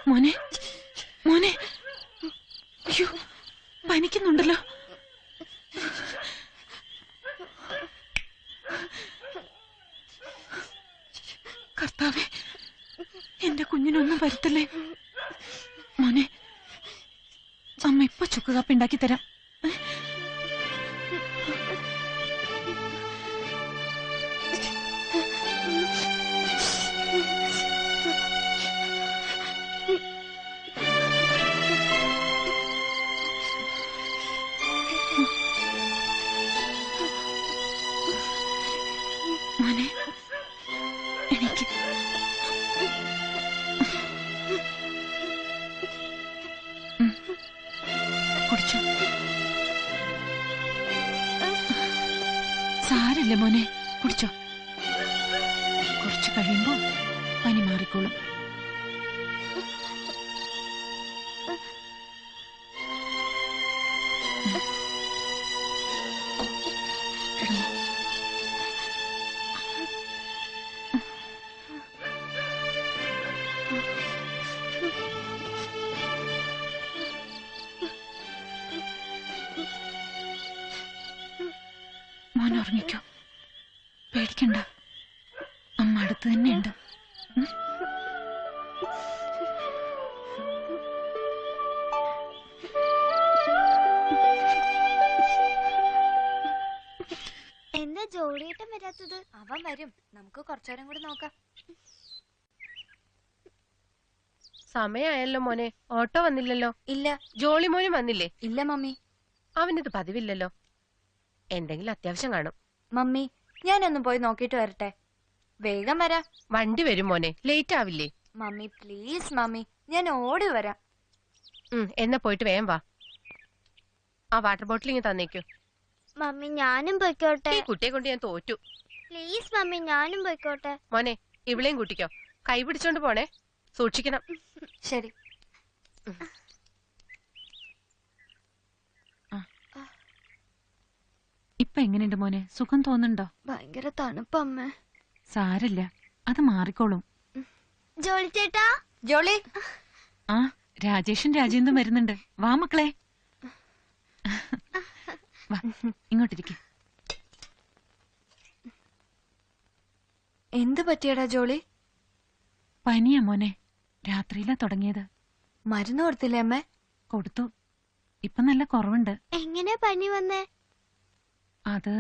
മോനെ മോനെ, അയ്യോ പനിക്കുന്നുണ്ടല്ലോ. കർത്താവേ, എന്റെ കുഞ്ഞിനൊന്നും വരുത്തല്ലേ. മോനെ, അമ്മ ഇപ്പൊ ചുക്ക് കാപ്പി ഉണ്ടാക്കി തരാം. മോനെ എനിക്ക് കുടിച്ചോ. സാരല്ലേ മോനെ, കുടിച്ചോ. കുറച്ച് കഴിയുമ്പോ പനി മാറിക്കോളും. മോൻ ഉറങ്ങിക്കോ, പേടിക്കണ്ട. അമ്മ അടുത്ത് തന്നെയുണ്ട്. എന്താ ജോളിയേട്ടൻ വരാത്തത്? അവൻ വരും, നമുക്ക് കുറച്ചേരം കൂടി നോക്കാം. സമയായല്ലോ മോനെ, ഓട്ടോ വന്നില്ലല്ലോ. ഇല്ല. ജോളി മോനും വന്നില്ലേ? ഇല്ല മമ്മി. അവനിത് പതിവില്ലല്ലോ. എന്തെങ്കിലും അത്യാവശ്യം കാണും. മമ്മി, ഞാനൊന്ന് പോയി നോക്കിട്ട് വരട്ടെ. വേഗം വരാം. വണ്ടി വരും മോനെ, ലേറ്റ് ആവില്ലേ? മമ്മി പ്ലീസ് മമ്മി, ഞാൻ ഓടി വരാം. എന്നാ പോയിട്ട് വേഗം വാ. ആ വാട്ടർ ബോട്ടിൽ ഇങ്ങനെ തന്നേക്കൂ. മമ്മി ഞാനും പോയിക്കോട്ടെ. ഈ കുട്ടിയെ കൊണ്ട് ഞാൻ തോറ്റു. പ്ലീസ് മമ്മി, ഞാനും പോയിക്കോട്ടെ. മോനെ, ഇവിളെയും കൂട്ടിക്കോ. കൈ പിടിച്ചോണ്ട് പോണേ, സൂക്ഷിക്കണം. ശരി. ഇപ്പൊ എങ്ങനെയുണ്ട് മോനെ, സുഖം തോന്നുന്നുണ്ടോ? ഭയങ്കര തണുപ്പമ്മേ. സാരില്ല, അത് മാറിക്കോളും. ജോളി ചേട്ടാ. ജോളി. ആ, രാജേഷും രാജേന്ദ്രൻ വരുന്നുണ്ട്. വാ മക്കളെ, വാ ഇങ്ങോട്ടിരിക്കെ. എന്ത് പറ്റിയടാ ജോളി? പനിയാ മോനെ, രാത്രിയിലാ തുടങ്ങിയത്. മരുന്ന് കൊടുത്തില്ലേ അമ്മേ? കൊടുത്തു, ഇപ്പൊ നല്ല കുറവുണ്ട്. എങ്ങനെ പനി വന്നേ? അത്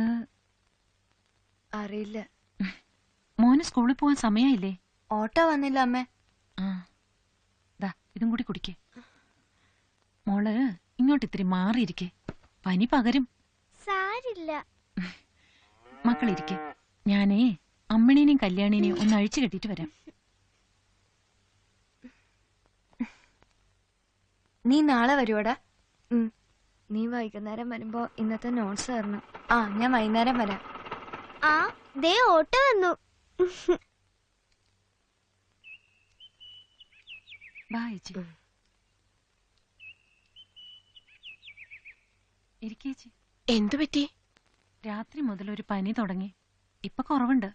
അറിയില്ല. മോന് സ്കൂളിൽ പോവാൻ സമയായില്ലേ? ഓട്ടോ വന്നില്ല അമ്മേ. ആ, ദാ ഇതും കൂടി കുടിക്കേ. മോള് ഇങ്ങോട്ട് ഇത്തിരി മാറിയിരിക്കെ, പനി പകരും. സാരില്ല. മക്കളിരിക്കെ, ഞാനേ അമ്മിണീനെയും കല്യാണിനെയും ഒന്ന് അഴിച്ചു കെട്ടിട്ട് വരാം. നീ നാളെ വരുവോടാ? നീ വൈകുന്നേരം വരുമ്പോ ഇന്നത്തെ നോട്ട്സ് തരണം. ആ, ഞാൻ വൈകുന്നേരം വരാം. ആ, ദേ ഓട്ടോ വന്നു. ബായിച്ചി ഇരിക്കേച്ചി. എന്തു പറ്റി? രാത്രി മുതൽ ഒരു പനി തുടങ്ങി, ഇപ്പൊ കുറവുണ്ട്.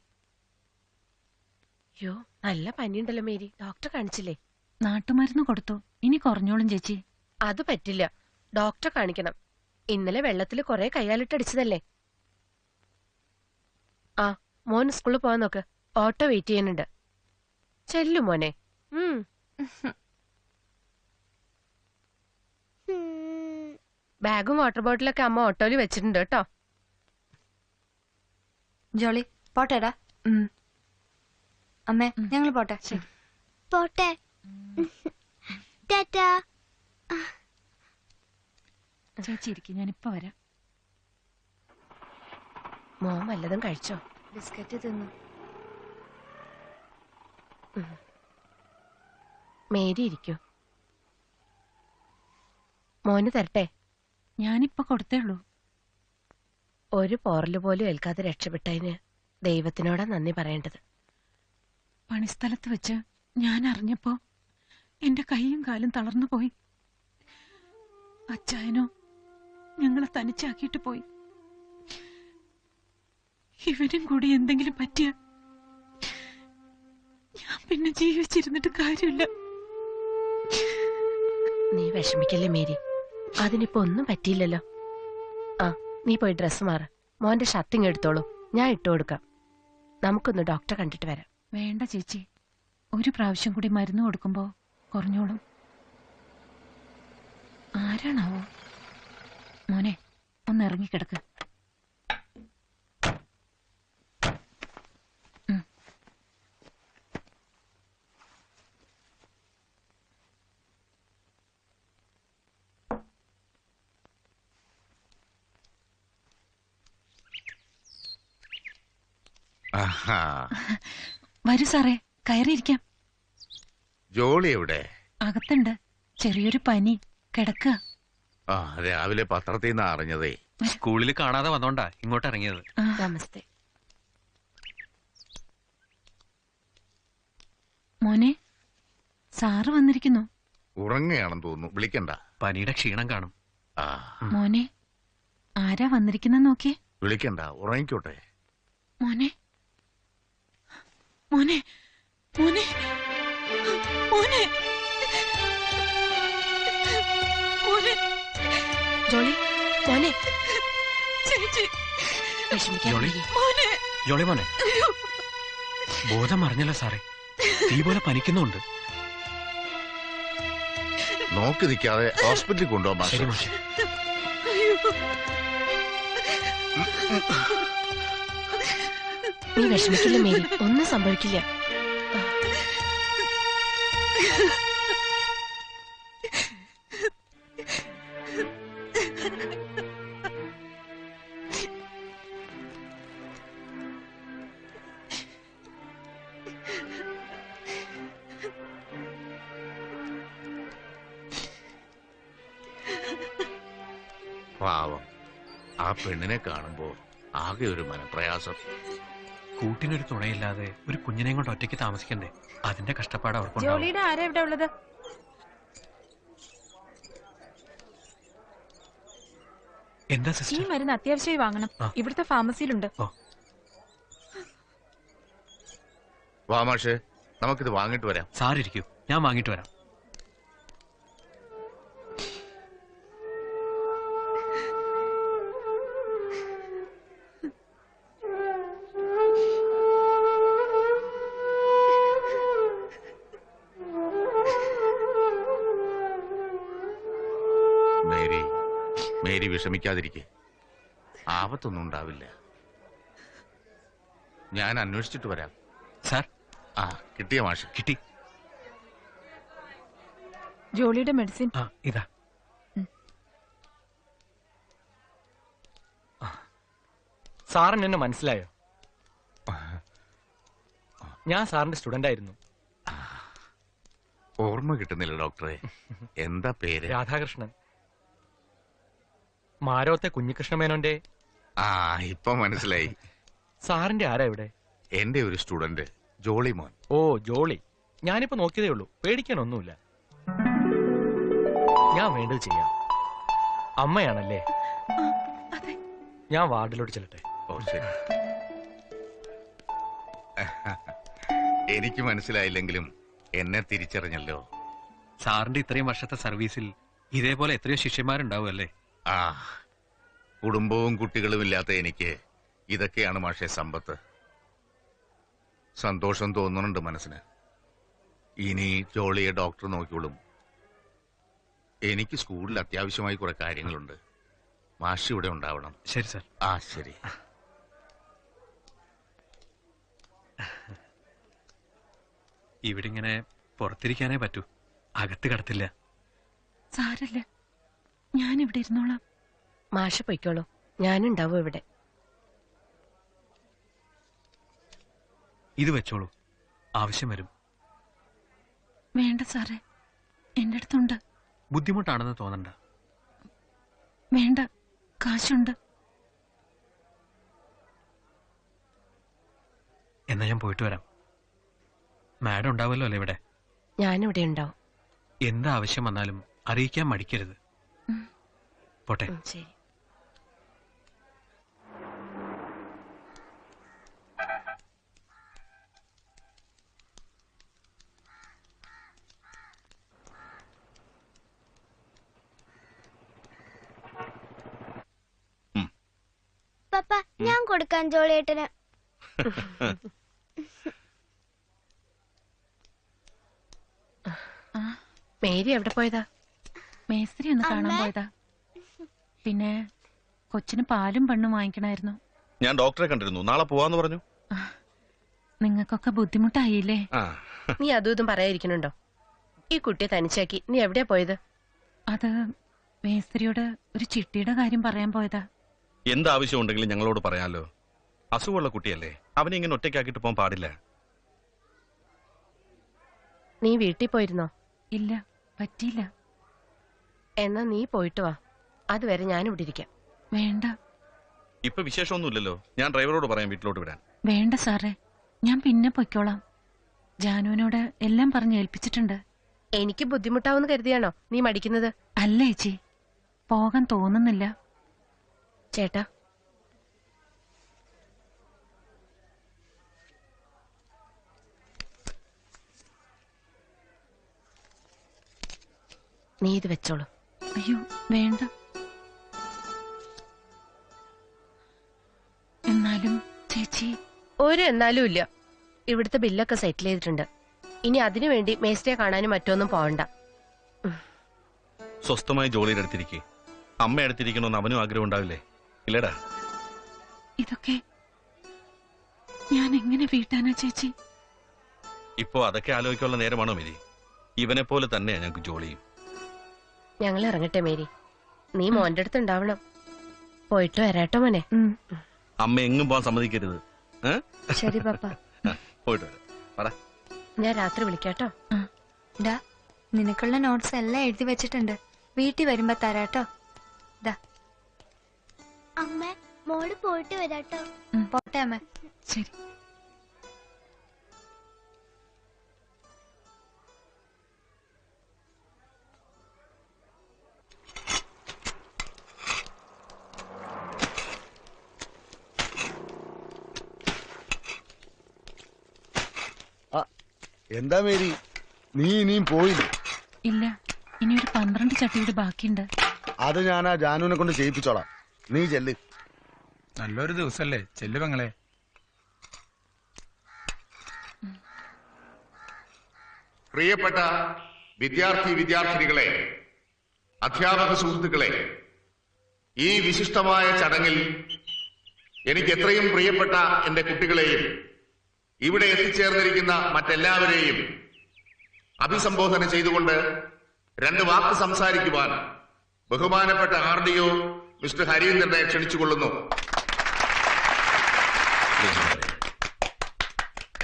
യോ, നല്ല പനിയുണ്ടല്ലോ മേരി. ഡോക്ടറെ കാണിച്ചില്ലേ? നാട്ടുമരുന്ന് കൊടുത്തു, ഇനി കുറഞ്ഞോളും ചേച്ചി. അത് പറ്റില്ല, ഡോക്ടറെ കാണിക്കണം. ഇന്നലെ വെള്ളത്തിൽ കുറെ കയ്യാലിട്ടടിച്ചതല്ലേ. ആ, മോൻ സ്കൂളിൽ പോവാൻ നോക്ക്, ഓട്ടോ വെയിറ്റ് ചെയ്യുന്നുണ്ട്. ചെല്ലു മോനെ. ബാഗും വാട്ടർ ബോട്ടിലൊക്കെ അമ്മ ഓട്ടോയിൽ വെച്ചിട്ടുണ്ട് കേട്ടോ. ജോളി പോട്ടേടാ. അമ്മേ, ഞങ്ങൾ പോട്ടെ. പോട്ടെ. ടാറ്റാ. ചേച്ചി ഇരിക്കും, ഞാനിപ്പോ വരാം. മോൻ വല്ലതും കഴിച്ചോ? ബിസ്ക്കറ്റ് തിന്നു. മേരി ഇരിക്കൂ. മോന് തരട്ടെ? ഞാനിപ്പൊ കൊടുത്തേ ഉള്ളൂ. ഒരു പോറല് പോലും ഏൽക്കാതെ രക്ഷപ്പെട്ടതിന് ദൈവത്തിനോടാ നന്ദി പറയേണ്ടത്. പണിസ്ഥലത്ത് വെച്ച് ഞാൻ അറിഞ്ഞപ്പോ എന്റെ കൈയും കാലും തളർന്നു പോയി. അച്ചായനോ ഞങ്ങളെ തനിച്ചാക്കിയിട്ട് പോയി. ഇവനും കൂടി എന്തെങ്കിലും പറ്റിയ ഞാൻ പിന്നെ ജീവിച്ചിരുന്നിട്ട് കാര്യമില്ല. നീ വിഷമിക്കല്ലേ മേരി, അതിനിപ്പോ ഒന്നും പറ്റിയില്ലല്ലോ. ആ, നീ പോയി ഡ്രസ് മാറ. മോന്റെ ഷർട്ടിങ് എടുത്തോളൂ, ഞാൻ ഇട്ടു കൊടുക്കാം. നമുക്കൊന്ന് ഡോക്ടറെ കണ്ടിട്ട് വരാം. വേണ്ട ചേച്ചി, ഒരു പ്രാവശ്യം കൂടി മരുന്ന് കൊടുക്കുമ്പോ കുറഞ്ഞോളും. ആരാണാവോ? മോനെ, ഒന്ന് ഇറങ്ങിക്കിടക്ക്. വരൂ സാറേ, കയറിയിരിക്കാം. ജോളി എവിടെ? അകത്തുണ്ട്. ചെറിയൊരു പനി, കിടക്കുക. ആ, രാവിലെ പത്രത്തിൽ നിന്ന് അറിഞ്ഞതേ. സ്കൂളിൽ കാണാതെ വന്നോണ്ടാ ഇങ്ങോട്ട് ഇറങ്ങിയത്. നമസ്തേ. മോനെ, സാറ് വന്നിരിക്കുന്നു. ഉറങ്ങുകയാണെന്ന് തോന്നുന്നു, വിളിക്കണ്ട. പനിയുടെ ക്ഷീണം കാണും. ആ, മോനെ, ആരാ വന്നിരിക്കുന്ന നോക്കിയേ. വിളിക്കണ്ട, ഉറങ്ങിക്കോട്ടെ. മോനെ, മോനെ, മോനെ, മോനെ, മോനെ, ജോളി, മോനെ, ചേച്ചി, വിഷമിക്കാൻ ജോളി. വയ്യ. മോനെ. ജോളി മോനെ, ബോധം അറിഞ്ഞല്ലോ സാറേ, തീ പോലെ പനിക്കുന്നുണ്ട്. നോക്കി നിൽക്കാതെ ഹോസ്പിറ്റലിൽ കൊണ്ടുപോകാൻ. ശരി മാഷെ. നീ വിഷമിക്കില്ല മേരി, ഒന്നും സംഭവിക്കില്ല. പാവം, ആ പെണ്ണിനെ കാണുമ്പോ ആകെ ഒരു മനപ്രയാസം. കൂട്ടിനൊരു തുണയില്ലാതെ ഒരു കുഞ്ഞിനെയും കൊണ്ട് ഒറ്റയ്ക്ക് താമസിക്കണ്ടേ, അതിന്റെ കഷ്ടപ്പാട് അവർക്കുണ്ടാവും. ജോളിയുടെ ആരാ ഇവിടെ ഉള്ളത്? എന്താ ഈ സിസ്റ്റർ? മരുന്ന് അത്യാവശ്യമായി വാങ്ങണം. ഇവിടുത്തെ ഫാർമസിയിലുണ്ട്. വാ മാഷേ, നമുക്കിത് വാങ്ങിട്ട് വരാം. സാറിരിക്കൂ, ഞാൻ വാങ്ങിട്ട് വരാം. മേരി വിഷമിക്കാതിരിക്കെ, ആപത്തൊന്നും ഉണ്ടാവില്ല. ഞാൻ അന്വേഷിച്ചിട്ട് വരാം. സാർ. ആ, കിട്ടിയ മാഷ്? കിട്ടി. ജോളിയുടെ മെഡിസിൻ. ആ, ഇതാ. സാറിന് എന്നെ മനസ്സിലായോ? ഞാൻ സാറിന്റെ സ്റ്റുഡന്റ് ആയിരുന്നു. ഓർമ്മ കിട്ടുന്നില്ല ഡോക്ടറെ. എന്താ പേര്? രാധാകൃഷ്ണൻ. മാരോത്തെ കുഞ്ഞികൃഷ്ണമേനോന്റെ. ആ, ഇപ്പൊ മനസ്സിലായി. സാറിന്റെ ആരാ ഇവിടെ? എന്റെ ഒരു സ്റ്റുഡന്റ്, ജോളി മോൻ. ഓ, ജോളി. ഞാനിപ്പോ നോക്കിയതേ ഉള്ളൂ, പേടിക്കാനൊന്നുമില്ല. ഞാൻ വേണ്ടത് ചെയ്യാം. അമ്മയാണല്ലേ? ഞാൻ വാർഡിലോട്ട് ചെല്ലട്ടെ. ഓ, ശരി. എനിക്ക് മനസ്സിലായില്ലെങ്കിലും എന്നെ തിരിച്ചറിഞ്ഞല്ലോ. സാറിന്റെ ഇത്രയും വർഷത്തെ സർവീസിൽ ഇതേപോലെ എത്രയോ ശിഷ്യന്മാരുണ്ടാവും അല്ലേ? ആ, കുടുംബവും കുട്ടികളും ഇല്ലാത്ത എനിക്ക് ഇതൊക്കെയാണ് മാഷെ സമ്പത്ത്. സന്തോഷം തോന്നുന്നുണ്ട് മനസ്സിന്. ഇനി ജോളിയെ ഡോക്ടർ നോക്കിയോളും. എനിക്ക് സ്കൂളിൽ അത്യാവശ്യമായി കുറെ കാര്യങ്ങളുണ്ട്. മാഷ് ഇവിടെ ഉണ്ടാവണം. ശരി സാർ. ആ, ശരി. ഇവിടെ ഇങ്ങനെ പുറത്തിരിക്കാനേ പറ്റൂ, അകത്ത് കടത്തില്ല. സാരല്ല, ഞാനിവിടെ ഇരുന്നോളാം. മാഷ് പൊയ്ക്കോളൂ, ഞാനുണ്ടാവും ഇവിടെ. ഇത് വെച്ചോളൂ, ആവശ്യം വരും. വേണ്ട സാറേ, എന്റെ അടുത്തുണ്ട്. ബുദ്ധിമുട്ടാണെന്ന് തോന്നണ്ട. വേണ്ട, കാശുണ്ട്. എന്നാ ഞാൻ പോയിട്ട് വരാം. മാഡം ഉണ്ടാവുമല്ലോ അല്ലേ ഇവിടെ? ഞാനിവിടെ ഉണ്ടാവും. എന്താ ആവശ്യം വന്നാലും അറിയിക്കാൻ മടിക്കരുത്. പോട്ടെ. ശരി. ഞാൻ കൊടുക്കാൻ ജോളിയേട്ടന്. മേരി എവിടെ പോയതാ? മേസ്ത്രി ഒന്ന് കാണാൻ പോയതാ. പിന്നെ കൊച്ചിന് പാലും പെണ്ണും വാങ്ങിക്കണായിരുന്നു. ഞാൻ ഡോക്ടറെ കണ്ടിരുന്നു, നാളെ പോവാന്ന് പറഞ്ഞു. നിങ്ങൾക്കൊക്കെ ബുദ്ധിമുട്ടായില്ലേ? നീ അതും ഇതും പറയാതിരിക്കണുണ്ടോ? ഈ കുട്ടിയെ തനിച്ചാക്കി നീ എവിടെയാ പോയത്? അത് മേസ്ത്രിയോട് ഒരു ചിട്ടിയുടെ കാര്യം പറയാൻ പോയതാ. എന്താവശ്യം ഉണ്ടെങ്കിലും ഞങ്ങളോട് പറയാലോ. അസുഖമുള്ള കുട്ടിയല്ലേ, അവനെ ഇങ്ങനെ ഒറ്റയ്ക്കാക്കിട്ട് പോകാൻ പാടില്ല. നീ വീട്ടിൽ പോയിരുന്നോ? ഇല്ല, പറ്റിയില്ല. എന്നാ നീ പോയിട്ട് വാ, അതുവരെ ഞാൻ ഇവിടെ ഇരിക്കാം. വേണ്ട. ഇപ്പൊ വിശേഷമൊന്നുമില്ലല്ലോ, ഞാൻ ഡ്രൈവറോട് പറയാം വീട്ടിലോട്ട് വിടാൻ. വേണ്ട സാറേ, ഞാൻ പിന്നെ പൊയ്ക്കോളാം. ജാനുവിനോട് എല്ലാം പറഞ്ഞ് ഏൽപ്പിച്ചിട്ടുണ്ട്. എനിക്ക് ബുദ്ധിമുട്ടാവെന്ന് കരുതിയാണോ നീ മടിക്കുന്നത്? അല്ല ചേച്ചി, പോകാൻ തോന്നുന്നില്ല. ചേട്ടാ, നീ ഇത് വെച്ചോളൂ. അയ്യോ വേണ്ട. എന്നാലും ചേച്ചി. ഒരു എന്നാലും ഇല്ല. ഇവിടുത്തെ ബില്ലൊക്കെ സെറ്റിൽ ചെയ്തിട്ടുണ്ട്. ഇനി അതിനു വേണ്ടി മേസ്റ്റിയെ കാണാനും മറ്റൊന്നും പോവണ്ട. സ്വസ്ഥമായി ജോലിയുടെ അടുത്തിരിക്കെ അമ്മ അടുത്തിരിക്കണമെന്ന് അവനും ആഗ്രഹം ഉണ്ടാവില്ലേ? ഇല്ലടാ. ഇതൊക്കെ ഞാൻ എങ്ങനെ വീട്ടാനാ ചേച്ചി? ഇപ്പോ അതൊക്കെ ആലോചിക്കാനുള്ള നേരമാണോ മേരി? ഇവനെ പോലെ തന്നെയാ ഞങ്ങൾക്ക് ജോലിയും. ഞങ്ങൾ ഇറങ്ങട്ടെ മേരി, നീ മോന്റെ അടുത്ത് ഉണ്ടാവണം. പോയിട്ട് വരാട്ടോ മോനെ. അമ്മ എങ്ങും പോകാൻ സമ്മതിക്കരുത്. ശരി പപ്പ. പോയിട്ട് വരാം. ഞാൻ രാത്രി വിളിക്കാട്ടോ. ഡാ, നിനക്കുള്ള നോട്ട്സ് എല്ലാം എഴുതി വെച്ചിട്ടുണ്ട്. വീട്ടിൽ വരുമ്പോ തരാട്ടോ. ദാ. അമ്മ, മോള് പോയിട്ട് വരാട്ടോ. പോട്ടെ അമ്മ. ശരി. എന്താ മേരി, നീ ഇനിയും പോയില്ലേ? ഇല്ല, ഇനി ഒരു 12 ചട്ടിയുടെ ബാക്കിയുണ്ട്. അത് ഞാൻ ആ ജാനുവിനെ കൊണ്ട് ചെയ്യിപ്പിച്ചോളാം. നീ ചെല്ല്. നല്ലൊരു ദിവസല്ലേ, ചെല്ലു പെങ്ങളെ. പ്രിയപ്പെട്ട വിദ്യാർത്ഥിനികളെ, അധ്യാപക സുഹൃത്തുക്കളെ, ഈ വിശിഷ്ടമായ ചടങ്ങിൽ എനിക്ക് എത്രയും പ്രിയപ്പെട്ട എന്റെ കുട്ടികളെയും ഇവിടെ എത്തിച്ചേർന്നിരിക്കുന്ന മറ്റെല്ലാവരെയും അഭിസംബോധന ചെയ്തുകൊണ്ട് 2 വാക്ക് സംസാരിക്കുവാൻ ബഹുമാനപ്പെട്ട RDO മിസ്റ്റർ ഹരീന്ദ്രനെ ക്ഷണിച്ചുകൊള്ളുന്നു.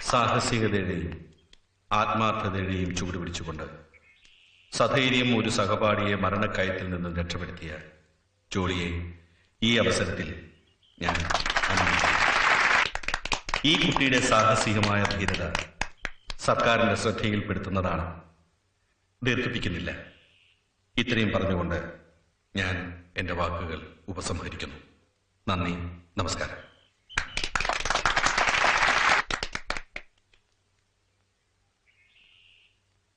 സാഹസികതയുടെയും ആത്മാർത്ഥതയുടെയും ചൂടുപിടിച്ചുകൊണ്ട് സധൈര്യം ഒരു സഹപാഠിയെ മരണക്കയത്തിൽ നിന്നും രക്ഷപ്പെടുത്തിയ ജോളിയെ ഈ അവസരത്തിൽ ഞാൻ ഈ കുട്ടിയുടെ സാഹസികമായ ധീരത സർക്കാരിന്റെ ശ്രദ്ധയിൽപ്പെടുത്തുന്നതാണ്. ദീർഘിപ്പിക്കുന്നില്ല. ഇത്രയും പറഞ്ഞുകൊണ്ട് ഞാൻ എന്റെ വാക്കുകൾ ഉപസംഹരിക്കുന്നു. നന്ദി, നമസ്കാരം.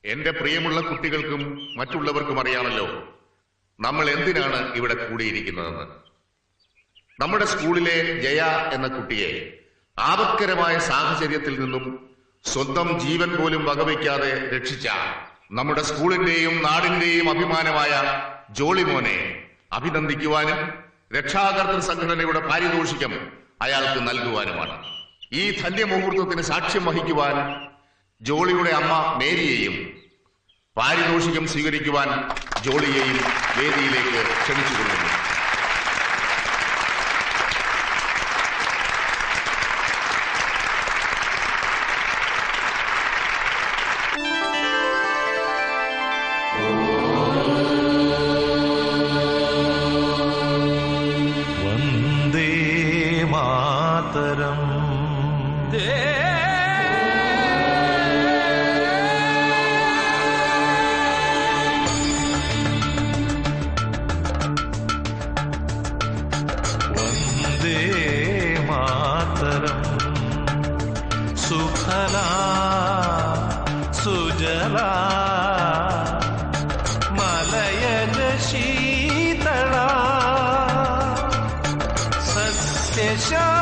എന്റെ പ്രിയമുള്ള കുട്ടികൾക്കും മറ്റുള്ളവർക്കും അറിയാമല്ലോ നമ്മൾ എന്തിനാണ് ഇവിടെ കൂടിയിരിക്കുന്നതെന്ന്. നമ്മുടെ സ്കൂളിലെ ജയ എന്ന കുട്ടിയെ ആപത്കരമായ സാഹചര്യത്തിൽ നിന്നും സ്വന്തം ജീവൻ പോലും വകവയ്ക്കാതെ രക്ഷിച്ച നമ്മുടെ സ്കൂളിന്റെയും നാടിന്റെയും അഭിമാനമായ ജോളി മോനെ അഭിനന്ദിക്കുവാനും രക്ഷാകർതൃ സംഘടനയുടെ പാരിതോഷികം അയാൾക്ക് നൽകുവാനുമാണ്. ഈ ധന്യമുഹൂർത്തത്തിന് സാക്ഷ്യം വഹിക്കുവാൻ ജോളിയുടെ അമ്മ മേരിയെയും പാരിതോഷികം സ്വീകരിക്കുവാൻ ജോളിയെയും വേദിയിലേക്ക് ക്ഷണിച്ചുകൊള്ളുന്നു. വന്ദേ മാതരം. വന്ദേ മാതരം. സുഖലാ സുജലാ മലയജ ശീതളാ സസ്യശാമളാ ആശാ